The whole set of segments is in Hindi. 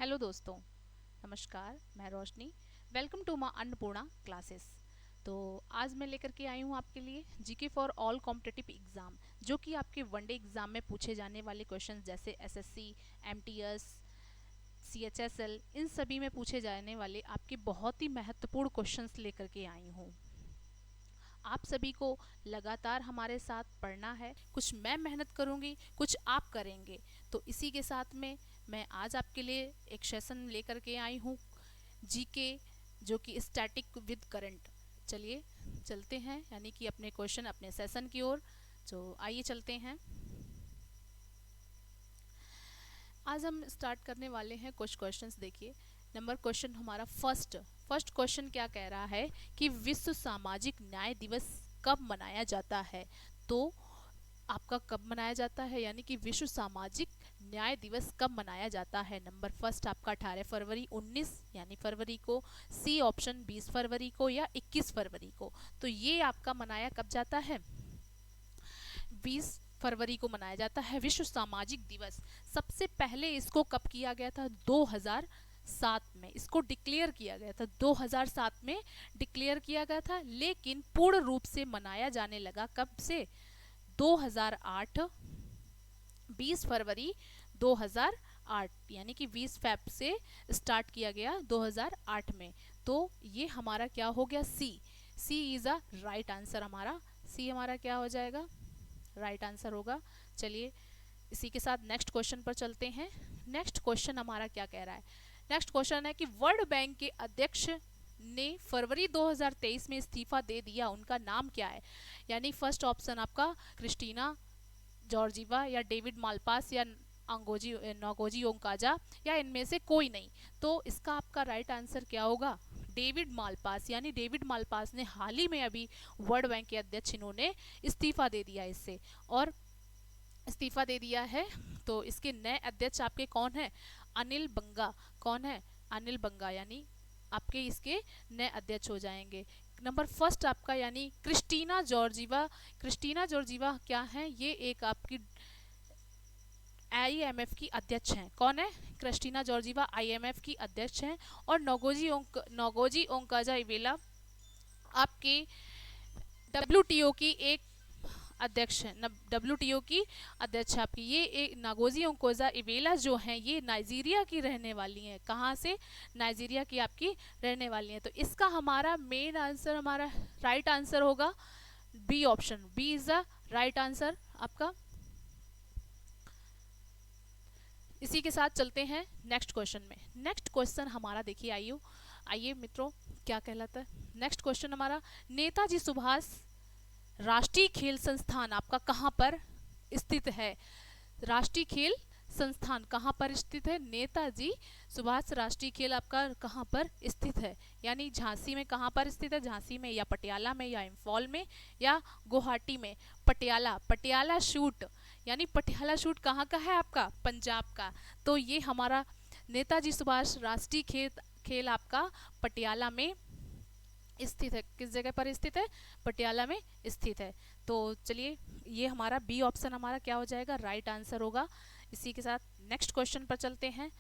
हेलो दोस्तों, नमस्कार। मैं Roshni. Welcome to my Annapurna classes. तो आज मैं लेकर के आई हूँ आपके लिए GK for all competitive exam, जो कि आपके वनडे एग्ज़ाम में पूछे जाने वाले क्वेश्चंस जैसे एसएससी, एमटीएस, सीएचएसएल, इन सभी में पूछे जाने वाले आपके बहुत ही महत्वपूर्ण क्वेश्चंस लेकर के आई हूँ। आप सभी को लगातार हमारे साथ पढ़ना है। कुछ मैं मेहनत करूंगी, कुछ आप करेंगे। तो इसी के साथ में मैं आज आपके लिए एक सेशन लेकर के आई हूँ, जीके, जो कि स्टैटिक विद करंट। चलिए चलते हैं, यानी कि अपने क्वेश्चन, अपने सेशन की ओर। तो आइए चलते हैं। आज हम स्टार्ट करने वाले हैं कुछ क्वेश्चंस। देखिए, नंबर क्वेश्चन हमारा फर्स्ट फर्स्ट क्वेश्चन क्या कह रहा है कि विश्व सामाजिक न्याय दिवस कब मनाया जाता है। तो आपका कब मनाया जाता है, यानी कि विश्व सामाजिक न्याय दिवस कब मनाया जाता है। नंबर फर्स्ट आपका 18 फरवरी 19 यानी फरवरी को, सी ऑप्शन 20 फरवरी को या 21 फरवरी को। तो ये आपका मनाया कब जाता है, 20 फरवरी को मनाया जाता है विश्व सामाजिक दिवस। सबसे पहले इसको कब किया गया था, 2007 में इसको डिक्लेयर किया गया था। 2007 में डिक्लेयर किया गया था, लेकिन पूर्ण रूप से मनाया जाने लगा कब से, 2008, 20 फरवरी 2008, यानी कि 20 फेब से स्टार्ट किया गया 2008 में। तो ये हमारा क्या हो गया, सी। सी इज अ राइट आंसर। हमारा सी हमारा क्या हो जाएगा, राइट आंसर होगा। चलिए इसी के साथ नेक्स्ट क्वेश्चन पर चलते हैं। नेक्स्ट क्वेश्चन हमारा क्या कह रहा है। नेक्स्ट क्वेश्चन है कि वर्ल्ड बैंक के अध्यक्ष ने फरवरी 2023 में इस्तीफा दे दिया, उनका नाम क्या है। यानी फर्स्ट ऑप्शन आपका क्रिस्टीना जॉर्जीवा या डेविड मालपास या अंगोजी नोगोजी ओंकाजा या इनमें से कोई नहीं। तो इसका आपका राइट आंसर क्या होगा, डेविड मालपास। यानी डेविड मालपास ने हाल ही में अभी वर्ल्ड बैंक के अध्यक्ष इन्होंने इस्तीफा दे दिया इससे, और इस्तीफा दे दिया है। तो इसके नए अध्यक्ष आपके कौन है, अनिल बंगा। कौन है, अनिल बंगा, यानी आपके इसके नए अध्यक्ष हो जाएंगे। नंबर फर्स्ट आपका यानी क्रिस्टीना जॉर्जीवा। क्रिस्टीना जॉर्जीवा क्या है, ये एक आपकी आईएमएफ की अध्यक्ष हैं। कौन है, क्रिस्टीना जॉर्जीवा आईएमएफ की अध्यक्ष हैं। और नोगोजी ओंकाजा इवेला आपके डब्ल्यूटीओ की एक अध्यक्ष है। डब्ल्यूटीओ की अध्यक्ष आपकी ये एक नागोजी ओंकोजा इवेला जो हैं, ये नाइजीरिया की रहने वाली हैं। कहाँ से, नाइजीरिया की आपकी रहने वाली हैं। तो इसका हमारा मेन आंसर, हमारा राइट आंसर होगा B option. B is the right answer आपका। इसी के साथ चलते हैं नेक्स्ट क्वेश्चन में। नेक्स्ट क्वेश्चन हमारा देखिए, आइए मित्रों, क्या कहलाता है नेक्स्ट क्वेश्चन हमारा। नेताजी सुभाष राष्ट्रीय खेल संस्थान आपका कहाँ पर स्थित है। राष्ट्रीय खेल संस्थान कहाँ पर स्थित है, नेताजी सुभाष राष्ट्रीय खेल आपका कहाँ पर स्थित है। यानी झांसी में कहाँ पर स्थित है, झांसी में या पटियाला में या इम्फॉल में या गुवाहाटी में। पटियाला, पटियाला शूट, यानी पटियाला शूट कहाँ का है आपका, पंजाब का। तो ये हमारा नेताजी सुभाष राष्ट्रीय खेल आपका पटियाला में स्थित है। किस जगह पर स्थित है, पटियाला में स्थित है। तो चलिए, ये हमारा बी ऑप्शन हमारा क्या हो जाएगा, राइट आंसर होगा। इसी के साथ नेक्स्ट क्वेश्चन पर चलते हैं।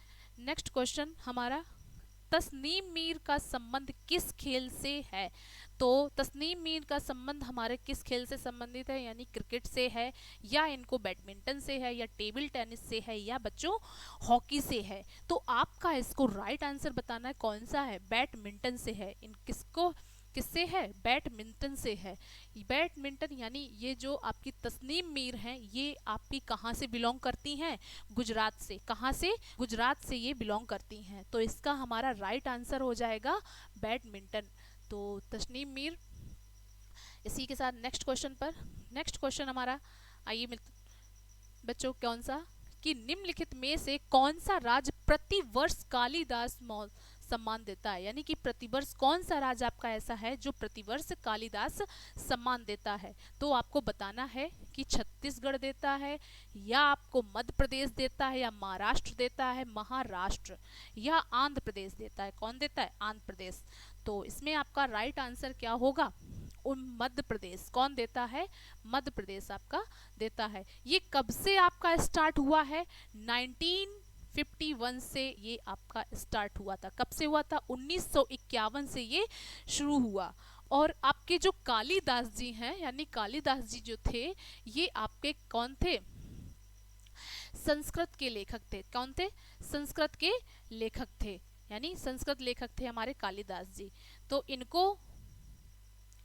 नेक्स्ट क्वेश्चन हमारा, तस्नीम मीर का संबंध किस खेल से है। तो तस्नीम मीर का संबंध हमारे किस खेल से संबंधित है, यानी क्रिकेट से है, या इनको बैडमिंटन से है, या टेबल टेनिस से है, या बच्चों हॉकी से है। तो आपका इसको राइट आंसर बताना है कौन सा है, बैडमिंटन से है। इन किसको, किससे है, बैडमिंटन से है। बैडमिंटन, यानी ये जो आपकी तस्नीम मीर हैं, ये आपकी कहाँ से बिलोंग करती हैं, गुजरात से। कहाँ से, गुजरात से ये बिलोंग करती हैं। तो इसका हमारा राइट आंसर हो जाएगा बैडमिंटन। तो तस्नीम मीर। इसी के साथ नेक्स्ट क्वेश्चन पर, नेक्स्ट क्वेश्चन हमारा, आइए बच्चों, कौन सा, कि निम्नलिखित में से कौन सा राज्य प्रति वर्ष कालिदास सम्मान देता है। यानी कि प्रतिवर्ष कौन सा राज्य आपका ऐसा है जो प्रतिवर्ष कालिदास सम्मान देता है। तो आपको बताना है कि छत्तीसगढ़ देता है, या आपको मध्य प्रदेश देता है, या महाराष्ट्र देता है, महाराष्ट्र, या आंध्र प्रदेश देता है। कौन देता है, आंध्र प्रदेश। तो इसमें आपका राइट आंसर क्या होगा, मध्य प्रदेश। कौन देता है, मध्य प्रदेश आपका देता है। ये कब से आपका स्टार्ट हुआ है, 1951 से ये आपका स्टार्ट हुआ था। कब से हुआ था? 1951 से ये शुरू हुआ। और आपके जो कालिदास जी हैं, यानी कालिदास जी जो थे, ये आपके कौन थे? संस्कृत के लेखक थे। कौन थे? संस्कृत के लेखक थे, यानी संस्कृत लेखक थे हमारे कालिदास जी। तो इनको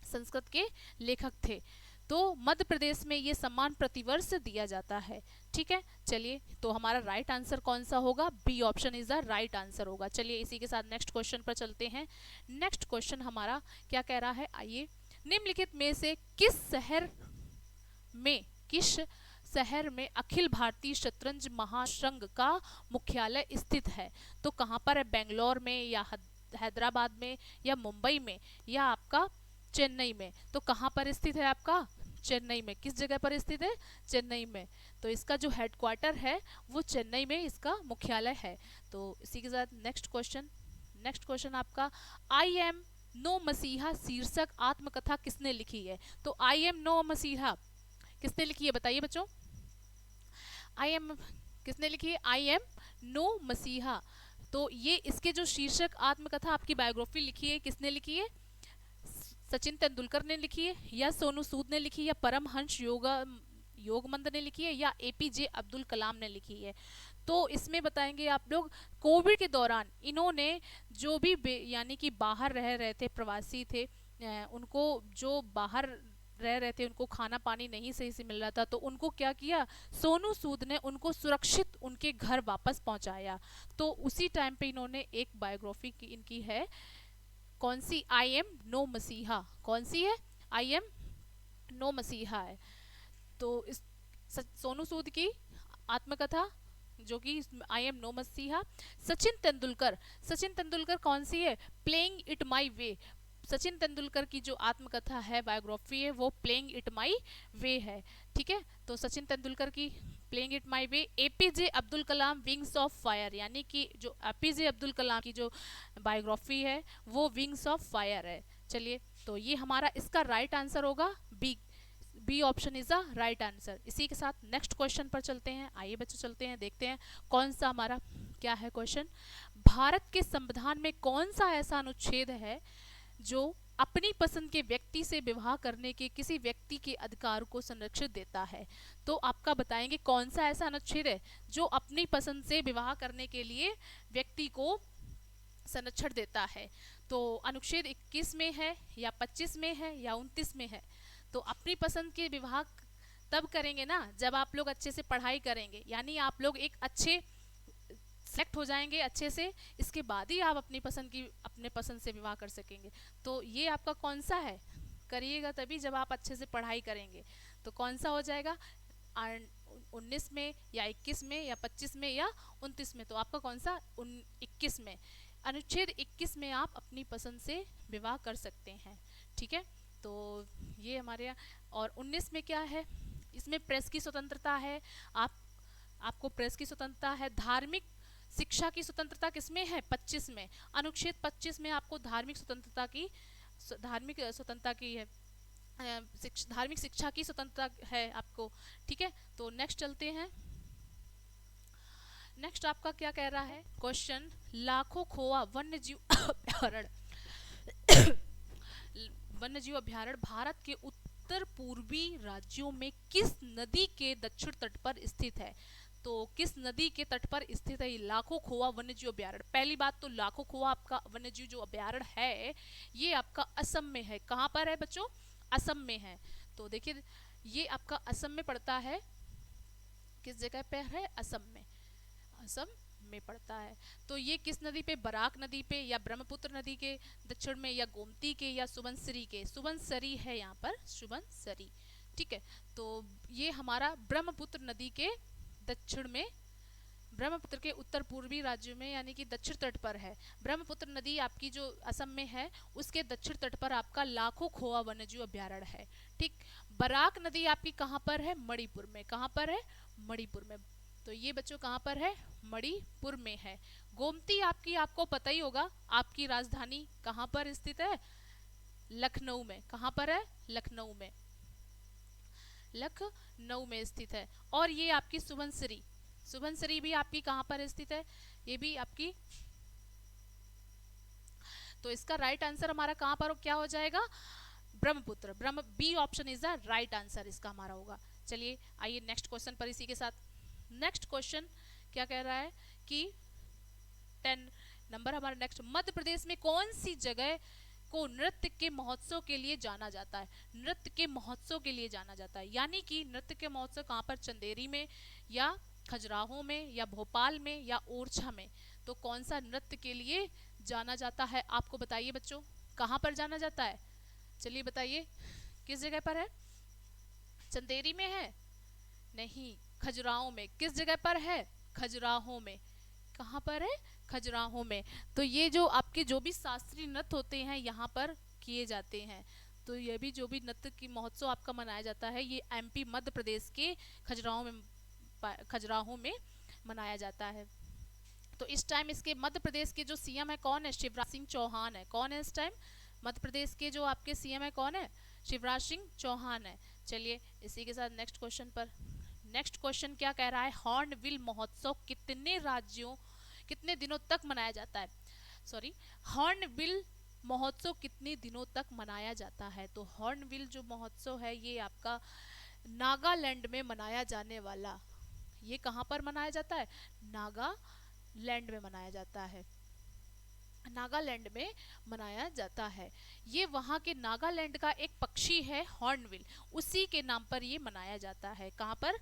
संस्कृत के लेखक थे। तो मध्य प्रदेश में ये सम्मान प्रतिवर्ष दिया जाता है। ठीक है, चलिए, तो हमारा राइट आंसर कौन सा होगा? B option is the right answer होगा। चलिए इसी के साथ नेक्स्ट क्वेश्चन पर चलते हैं। नेक्स्ट क्वेश्चन हमारा क्या कह रहा है, आइए। निम्नलिखित में से किस शहर में अखिल भारतीय शतरंज महासंघ का मुख्यालय स्थित है? तो कहाँ पर है? बेंगलोर में, या हैदराबाद में, या मुंबई में, या आपका चेन्नई में? तो कहाँ पर स्थित है आपका? चेन्नई में। किस जगह पर स्थित है? चेन्नई में। तो इसका जो हेडक्वार्टर है वो चेन्नई में इसका मुख्यालय है। तो इसी के साथ नेक्स्ट क्वेश्चन आपका, आई एम नो मसीहा शीर्षक आत्मकथा किसने लिखी है? तो आई एम नो मसीहा किसने लिखी है, बताइए बच्चों। आई एम किसने लिखी है? आई एम नो मसीहा। तो ये इसके जो शीर्षक आत्मकथा आपकी बायोग्राफी लिखी है, किसने लिखी है? सचिन तेंदुलकर ने लिखी है, या सोनू सूद ने लिखी है, या परमहंस योगमंद ने लिखी है, या एपीजे अब्दुल कलाम ने लिखी है? तो इसमें बताएंगे आप लोग, कोविड के दौरान इन्होंने जो भी यानी कि बाहर रह रहे थे, प्रवासी थे, उनको जो बाहर रह रहे थे, उनको खाना पानी नहीं सही से मिल रहा था, तो उनको क्या किया, सोनू सूद ने उनको सुरक्षित उनके घर वापस पहुंचाया। तो उसी टाइम पे इन्होंने एक बायोग्राफी की इनकी है, कौन सी? आई एम नो मसीहा। कौन सी है? आई एम नो मसीहा है। तो इस सोनू सूद की आत्मकथा जो कि आई एम नो मसीहा। सचिन तेंदुलकर कौन सी है? प्लेइंग इट माई वे। सचिन तेंदुलकर की जो आत्मकथा है, बायोग्राफी है, वो प्लेइंग इट माई वे है। ठीक है, तो सचिन तेंदुलकर की playing it my way. APJ Abdul Kalam wings of fire, यानी कि जो एपीजे अब्दुल कलाम की जो बायोग्राफी है वो विंग्स ऑफ फायर है। चलिए, तो ये हमारा इसका राइट आंसर होगा B option is the right answer. इसी के साथ नेक्स्ट क्वेश्चन पर चलते हैं। आइए बच्चों चलते हैं, देखते हैं कौन सा हमारा क्या है क्वेश्चन। भारत के संविधान में कौन सा ऐसा अनुच्छेद है जो अपनी पसंद के व्यक्ति से विवाह करने के किसी व्यक्ति के अधिकार को संरक्षित देता है? तो आपका बताएंगे कौन सा ऐसा अनुच्छेद है जो अपनी पसंद से विवाह करने के लिए व्यक्ति को संरक्षण देता है? तो अनुच्छेद 21 में है, या 25 में है, या 29 में है? तो अपनी पसंद के विवाह तब करेंगे ना जब आप लोग अच्छे से पढ़ाई करेंगे, यानी आप लोग एक अच्छे सेलेक्ट हो जाएंगे अच्छे से, इसके बाद ही आप अपनी अपने पसंद से विवाह कर सकेंगे। तो ये आपका कौन सा है? करिएगा तभी जब आप अच्छे से पढ़ाई करेंगे। तो कौन सा हो जाएगा? 19 में, या 21 में, या 25 में, या 29 में? तो आपका कौन सा? 21 में। अनुच्छेद 21 में आप अपनी पसंद से विवाह कर सकते हैं। ठीक है, तो ये हमारे यहाँ। और 19 में क्या है? इसमें प्रेस की स्वतंत्रता है, आपको प्रेस की स्वतंत्रता है। धार्मिक शिक्षा की स्वतंत्रता किसमें है? 25 में। अनुच्छेद 25 में आपको धार्मिक स्वतंत्रता की है, धार्मिक शिक्षा की स्वतंत्रता है आपको। ठीक है, तो नेक्स्ट चलते हैं। नेक्स्ट आपका क्या कह रहा है क्वेश्चन, लाखों खोआ वन्य जीव अभ्यारण्य वन्य जीव अभ्यारण्य भारत के उत्तर पूर्वी राज्यों में किस नदी के दक्षिण तट पर स्थित है? तो किस नदी के तट पर स्थित है लाखों खोआ वन्य जीव अभ्यारण्य? पहली बात तो लाखों खोआ आपका वन्य जीव जो अभ्यारण्य है ये आपका असम में है। कहाँ पर है बच्चों? असम में है। तो देखिए ये आपका असम में पड़ता है। किस जगह पे है? असम में। असम में पड़ता है। तो ये किस नदी पे? बराक नदी पे, या ब्रह्मपुत्र नदी के दक्षिण में, या गोमती के, या सुबनसिरी के? सुबनसिरी है यहाँ पर, सुबनसिरी। ठीक है, तो ये हमारा ब्रह्मपुत्र नदी के दक्षिण में, ब्रह्मपुत्र के उत्तर पूर्वी राज्यों में यानी कि दक्षिण तट पर है। ब्रह्मपुत्र नदी आपकी जो असम में है उसके दक्षिण तट पर आपका लाखों खोआ वन्यजीव अभ्यारण्य है। ठीक, बराक नदी आपकी कहाँ पर है? मणिपुर में। कहाँ पर है? मणिपुर में। तो ये बच्चों कहाँ पर है? मणिपुर में है। गोमती आपकी, आपको पता ही होगा, आपकी राजधानी कहाँ पर स्थित है? लखनऊ में। कहाँ पर है? लखनऊ में। लखनऊ में स्थित है। और ये आपकी सुबनसिरी, सुबनसिरी भी आपकी कहाँ पर स्थित है, ये भी आपकी, तो इसका राइट आंसर हमारा कहाँ पर क्या हो जाएगा, Brahmaputra, Brahma, B option is the right answer इसका हमारा होगा। चलिए आइए नेक्स्ट क्वेश्चन पर इसी के साथ, नेक्स्ट क्वेश्चन क्या कह रहा है कि 10 नंबर हमारा नेक्स्ट, मध्य प्रदेश में कौन सी जगह को नृत्य के महोत्सव के लिए जाना जाता है, नृत्य के महोत्सव के लिए जाना जाता है, यानी कि नृत्य के महोत्सव कहाँ पर, चंदेरी में या खजुराहो में या भोपाल में या ओरछा में, तो कौन सा नृत्य के लिए जाना जाता है, आपको बताइए बच्चों, कहाँ पर जाना जाता है, चलिए बताइए किस जगह पर है, चंदेरी में है, नहीं, खजुराहो में, किस जगह पर है, खजुराहो में, कहाँ पर है, खजुराहो में। तो ये जो आपके जो भी शास्त्रीय नृत्य होते हैं यहाँ पर किए जाते हैं, तो ये भी जो भी नृत्य की महोत्सव आपका मनाया जाता है ये एमपी मध्य प्रदेश के खजुराहो में मनाया जाता है। तो इस टाइम इसके मध्य प्रदेश के जो सीएम है कौन है, शिवराज सिंह चौहान है, कौन है इस टाइम मध्य प्रदेश के जो आपके सीएम है कौन है, शिवराज सिंह चौहान है। चलिए इसी के साथ नेक्स्ट क्वेश्चन पर, नेक्स्ट क्वेश्चन क्या कह रहा है, हॉर्नबिल महोत्सव कितने राज्यों कितने दिनों तक मनाया जाता है, सॉरी, हॉर्नबिल महोत्सव कितने दिनों तक मनाया जाता है, तो हॉर्नबिल जो महोत्सव है ये आपका नागालैंड में मनाया जाने वाला, ये कहाँ पर मनाया जाता है, नागालैंड में मनाया जाता है, नागालैंड में मनाया जाता है। ये वहाँ के नागालैंड का एक पक्षी है हॉर्नबिल, उसी के नाम पर ये मनाया जाता है, कहाँ पर,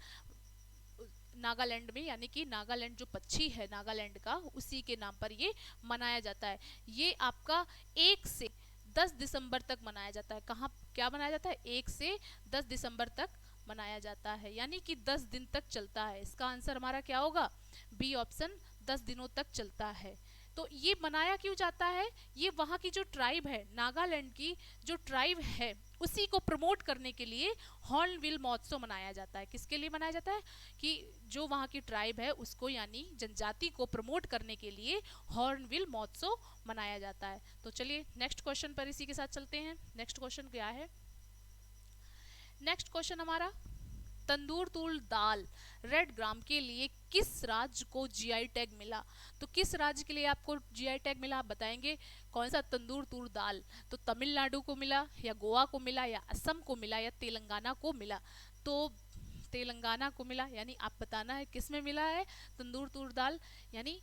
नागालैंड में, यानी कि नागालैंड जो पक्षी है नागालैंड का उसी के नाम पर ये मनाया जाता है। ये आपका 1 से 10 दिसंबर तक मनाया जाता है, कहाँ क्या मनाया जाता है, 1 से 10 दिसंबर तक मनाया जाता है, यानी कि 10 दिन तक चलता है, इसका आंसर हमारा क्या होगा, बी ऑप्शन, 10 दिनों तक चलता है। तो ये मनाया क्यों जाता है, ये वहाँ की जो ट्राइब है, नागालैंड की जो ट्राइब है उसी को प्रमोट करने के लिए हॉर्नबिल महोत्सव मनाया जाता है, किसके लिए मनाया जाता है, कि जो वहाँ की ट्राइब है उसको यानी जनजाति को प्रमोट करने के लिए हॉर्नबिल महोत्सव मनाया जाता है। तो चलिए नेक्स्ट क्वेश्चन पर इसी के साथ चलते हैं, नेक्स्ट क्वेश्चन क्या है, नेक्स्ट क्वेश्चन हमारा, तंदूर तूर दाल रेड ग्राम के लिए किस राज्य को जीआई टैग मिला, तो किस राज्य के लिए आपको जीआई टैग मिला, आप बताएंगे कौन सा तंदूर तूर दाल, तो तमिलनाडु को मिला या गोवा को मिला या असम को मिला या तेलंगाना को मिला, तो तेलंगाना को मिला, यानी आप बताना है किस में मिला है तंदूर तूर दाल, यानी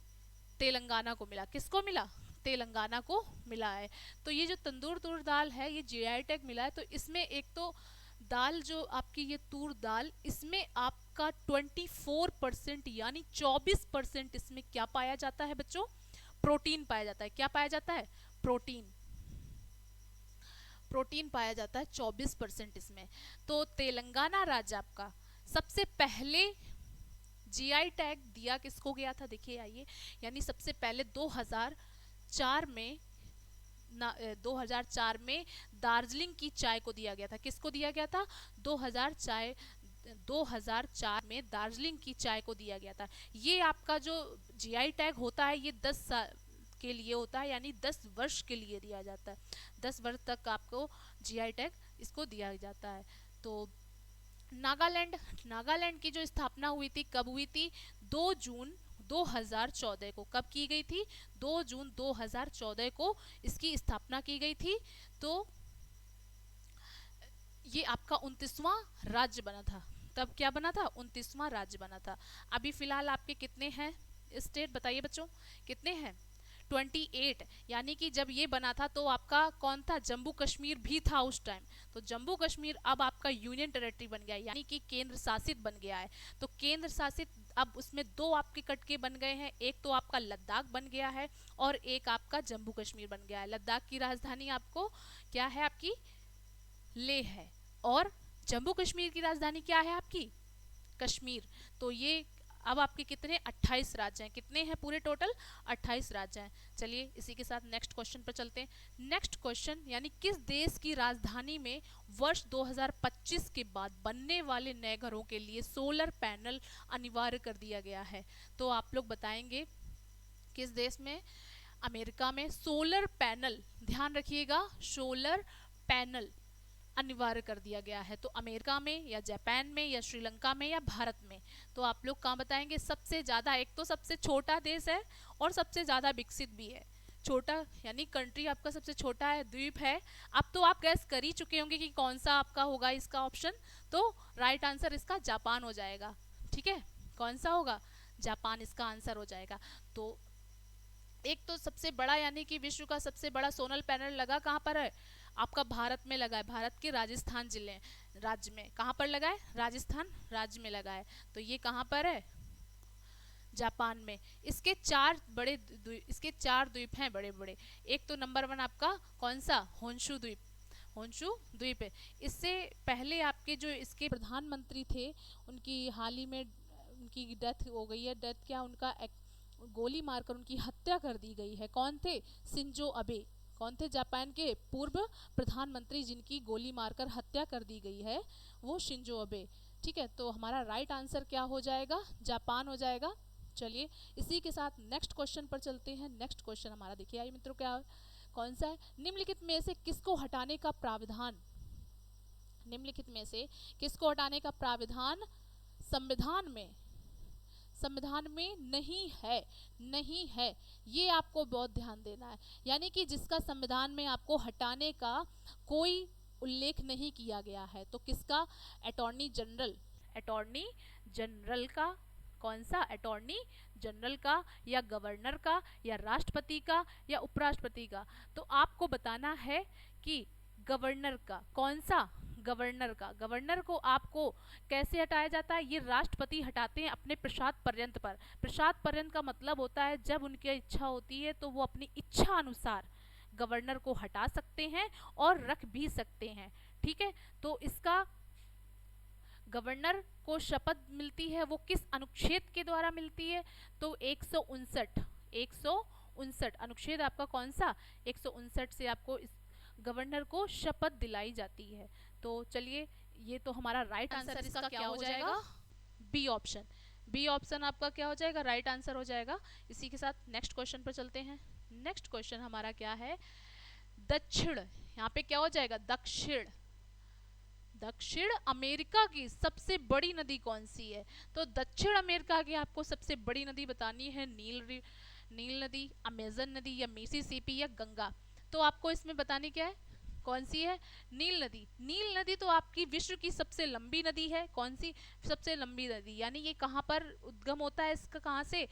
तेलंगाना को मिला, किसको मिला, तेलंगाना को मिला है। तो ये जो तंदूर तूर दाल है ये जीआई टैग मिला है, तो इसमें एक तो दाल जो आपकी ये तूर दाल, इसमें आपका 24% यानी 24% इसमें क्या पाया जाता है बच्चों, प्रोटीन पाया जाता है, क्या पाया जाता है, प्रोटीन, प्रोटीन पाया जाता है 24% इसमें। तो तेलंगाना राज्य आपका सबसे पहले जीआई टैग दिया किसको गया था, देखिए आइए, यानी सबसे पहले 2004 में 2004 में दार्जिलिंग की चाय को दिया गया था, किसको दिया गया था, 2004 में दार्जिलिंग की चाय को दिया गया था। ये आपका जो जीआई टैग होता है ये 10 साल के लिए होता है, यानी 10 वर्ष के लिए दिया जाता है, 10 वर्ष तक आपको जीआई टैग इसको दिया जाता है। तो नागालैंड की जो स्थापना हुई थी कब हुई थी, 2 जून 2014 को, कब की गई थी, 2 जून 2014 को इसकी स्थापना की गई थी। तो ये आपका 29वां राज्य बना था, तब क्या बना था, 29वां राज्य बना था। अभी फिलहाल आपके कितने हैं स्टेट, बताइए बच्चों कितने हैं, 28, यानी कि जब ये बना था तो आपका कौन था, जम्मू कश्मीर भी था उस टाइम, तो जम्मू कश्मीर अब आपका यूनियन टेरिटरी बन गया है, यानी कि केंद्र शासित बन गया है। तो केंद्र शासित अब उसमें 2 आपके कटके बन गए हैं, एक तो आपका लद्दाख बन गया है और एक आपका जम्मू कश्मीर बन गया है। लद्दाख की राजधानी आपको क्या है, आपकी लेह है, और जम्मू कश्मीर की राजधानी क्या है आपकी, कश्मीर। तो ये अब आपके कितने 28 राज्य हैं, कितने हैं पूरे टोटल 28 राज्य हैं। चलिए इसी के साथ नेक्स्ट क्वेश्चन पर चलते हैं। नेक्स्ट क्वेश्चन, यानी किस देश की राजधानी में वर्ष 2025 के बाद बनने वाले नए घरों के लिए सोलर पैनल अनिवार्य कर दिया गया है, तो आप लोग बताएंगे किस देश में, अमेरिका में सोलर पैनल, ध्यान रखिएगा सोलर पैनल अनिवार्य कर दिया गया है। तो अमेरिका में या जापान में या श्रीलंका में या भारत में, तो आप लोग कहाँ बताएंगे सबसे ज्यादा? एक तो सबसे छोटा देश है और सबसे ज्यादा विकसित भी है। छोटा यानी कंट्री आपका सबसे छोटा है, द्वीप है। अब तो आप गैस कर ही चुके होंगे कि कौन सा आपका होगा इसका ऑप्शन। तो राइट आंसर इसका जापान हो जाएगा। ठीक है, कौन सा होगा? जापान इसका आंसर हो जाएगा। तो एक तो सबसे बड़ा यानी कि विश्व का सबसे बड़ा सोलर पैनल लगा कहाँ पर है? आपका भारत में लगा है। भारत के राजस्थान जिले राज्य में। कहाँ पर लगा है? राजस्थान राज्य में लगा है। तो ये कहाँ पर है? जापान में। इसके इसके चार द्वीप हैं बड़े बड़े। एक तो नंबर 1 आपका कौन सा? होंशु द्वीप। होंशु द्वीप है। इससे पहले आपके जो इसके प्रधानमंत्री थे, उनकी हाल ही में उनकी डेथ हो गई है। डेथ क्या, उनका गोली मारकर उनकी हत्या कर दी गई है। कौन थे? Shinzo Abe. कौन थे? जापान के पूर्व प्रधानमंत्री जिनकी गोली मारकर हत्या कर दी गई है, वो शिंजो अबे। ठीक है, तो हमारा राइट आंसर क्या हो जाएगा? जापान हो जाएगा। चलिए इसी के साथ नेक्स्ट क्वेश्चन पर चलते हैं। नेक्स्ट क्वेश्चन हमारा देखिए आइए मित्रों, क्या कौन सा है? निम्नलिखित में से किसको हटाने का प्रावधान, निम्नलिखित में से किसको हटाने का प्रावधान संविधान में नहीं है? नहीं है, ये आपको बहुत ध्यान देना है। यानी कि जिसका संविधान में आपको हटाने का कोई उल्लेख नहीं किया गया है। तो किसका? Attorney general. अटॉर्नी जनरल का। कौन सा? अटॉर्नी जनरल का, या गवर्नर का, या राष्ट्रपति का, या उपराष्ट्रपति का? तो आपको बताना है कि गवर्नर का। कौन सा? गवर्नर का। गवर्नर को आपको कैसे हटाया जाता है? ये राष्ट्रपति हटाते हैं अपने प्रसाद पर्यंत पर। प्रसाद पर्यंत का मतलब होता है जब उनकी इच्छा होती है तो वो अपनी इच्छा अनुसार गवर्नर को हटा सकते हैं और रख भी सकते हैं। ठीक है, तो इसका गवर्नर को शपथ मिलती है वो किस अनुच्छेद के द्वारा मिलती है? तो 159 अनुच्छेद आपका कौन सा? 159 से आपको इस गवर्नर को शपथ दिलाई जाती है। तो चलिए, ये तो हमारा राइट आंसर इसका क्या हो जाएगा? B option. बी ऑप्शन आपका क्या हो जाएगा? राइट आंसर हो जाएगा। इसी के साथ नेक्स्ट क्वेश्चन पर चलते हैं। नेक्स्ट क्वेश्चन हमारा क्या है? दक्षिण, यहाँ पे क्या हो जाएगा? दक्षिण। दक्षिण अमेरिका की सबसे बड़ी नदी कौन सी है? तो दक्षिण अमेरिका की आपको सबसे बड़ी नदी बतानी है। नील नदी, अमेजन नदी, या मिसिसिपी, या गंगा। तो आपको इसमें बतानी क्या है? कौन सी है? नील नदी। नील नदी तो आपकी विश्व की सबसे लंबी नदी है। कौन सी सबसे लंबी नदी? यानी ये कहाँ पर उद्गम होता है इसका? कहाँ से?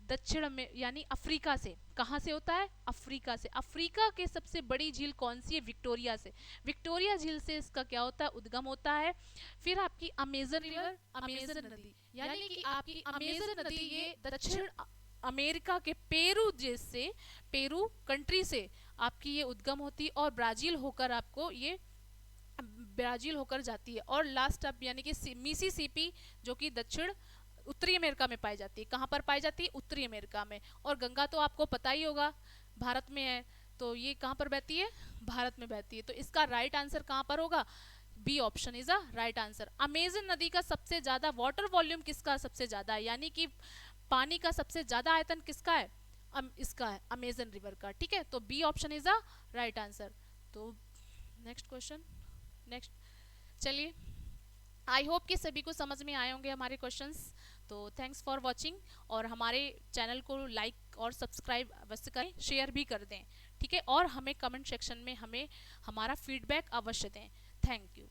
दक्षिण में, यानी अफ्रीका से। कहाँ से होता है? अफ्रीका से। अफ्रीका के सबसे बड़ी झील कौन सी है? विक्टोरिया से। विक्टोरिया झील से इसका क्या होता है? उद्गम होता है। फिर आपकी अमेजन रिवर, अमेजन नदी, यानी कि आपकी अमेजन नदी ये दक्षिण अमेरिका के पेरू जैसे, पेरू कंट्री से आपकी ये उद्गम होती है और ब्राजील होकर आपको ये ब्राजील होकर जाती है। और लास्ट अब यानी कि मिसिसिपी जो कि दक्षिण उत्तरी अमेरिका में पाई जाती है। कहाँ पर पाई जाती है? उत्तरी अमेरिका में। और गंगा तो आपको पता ही होगा भारत में है, तो ये कहाँ पर बहती है? भारत में बहती है। तो इसका राइट आंसर कहाँ पर होगा? B option is a right answer. Amazon नदी का सबसे ज्यादा वाटर वॉल्यूम किसका सबसे ज्यादा है? यानी कि पानी का सबसे ज्यादा आयतन किसका है? इसका है, अमेजन रिवर का। ठीक है, तो B option is a right answer. तो नेक्स्ट क्वेश्चन। नेक्स्ट, चलिए, आई होप कि सभी को समझ में आए होंगे हमारे क्वेश्चंस। तो थैंक्स फॉर वाचिंग, और हमारे चैनल को लाइक और सब्सक्राइब अवश्य करें, शेयर भी कर दें। ठीक है, और हमें कमेंट सेक्शन में हमें हमारा फीडबैक अवश्य दें। Thank you.